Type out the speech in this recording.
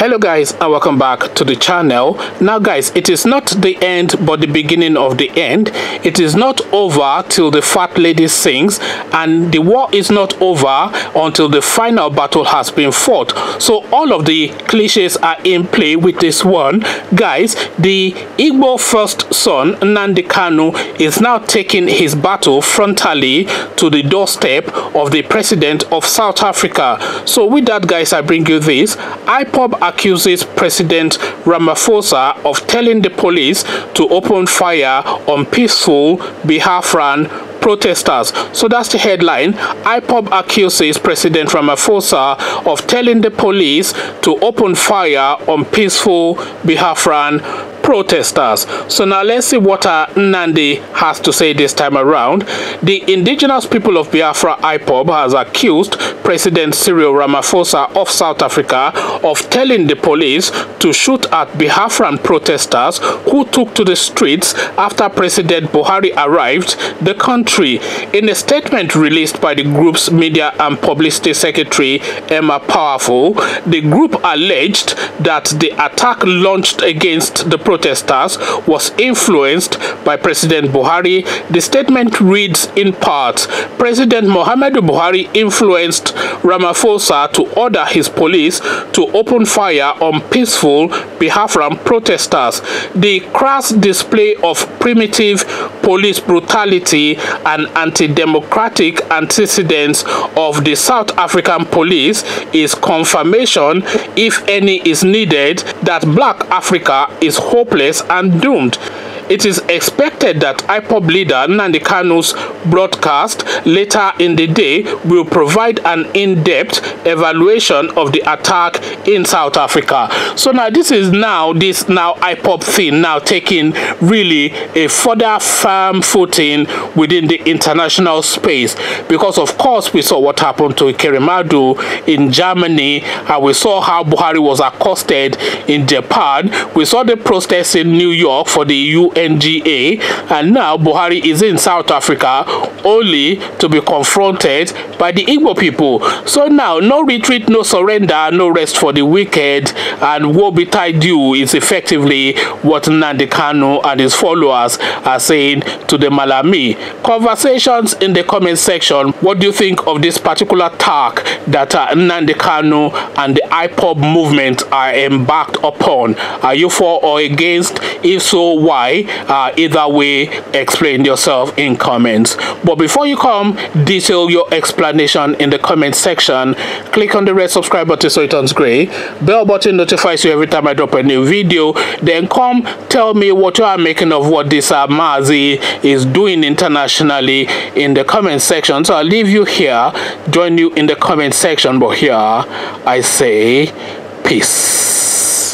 Hello guys, and welcome back to the channel. Now guys, it is not the end but the beginning of the end. It is not over till the fat lady sings, and the war is not over until the final battle has been fought. So all of the cliches are in play with this one. Guys, the Igbo first son Nnamdi Kanu is now taking his battle frontally to the doorstep of the president of South Africa. So with that guys, I bring you this. IPOB accuses President Ramaphosa of telling the police to open fire on peaceful Biafran protesters. So that's the headline. IPOB accuses President Ramaphosa of telling the police to open fire on peaceful Biafran protesters. So now let's see what Nnamdi has to say this time around. The indigenous people of Biafra, IPOB, has accused President Cyril Ramaphosa of South Africa of telling the police to shoot at Biafran protesters who took to the streets after President Buhari arrived the country. In a statement released by the group's media and publicity secretary, Emma Powerful, the group alleged that the attack launched against the protesters was influenced by President Buhari. The statement reads in part, President Muhammadu Buhari influenced Ramaphosa to order his police to open fire on peaceful Biafran protesters. The crass display of primitive police brutality and anti-democratic antecedents of the South African police is confirmation, if any is needed, that Black Africa is hopeless and doomed. It is expected that IPOB leader Nnamdi Kanu's broadcast later in the day will provide an in-depth evaluation of the attack in South Africa. So now this IPOB thing now taking really a further firm footing within the international space, because of course we saw what happened to Kerimadu in Germany, and we saw how Buhari was accosted in Japan. We saw the protests in New York for the UNGA, and now Buhari is in South Africa only to be confronted by the Igbo people. So now no retreat, no surrender, no rest for the wicked, and woe betide you is effectively what Nnamdi Kanu and his followers are saying to the Malami. Conversations in the comment section. What do you think of this particular attack that Nnamdi Kanu and the IPOB movement are embarked upon? Are you for or against? If so, why? Either way, explain yourself in comments. But before you come, detail your explanation in the comment section. Click on the red subscribe button so it turns gray. Bell button notifies you every time I drop a new video. Then come tell me what you are making of what this Mazi is doing internationally in the comment section. So I'll leave you here, join you in the comment section. But here I say peace.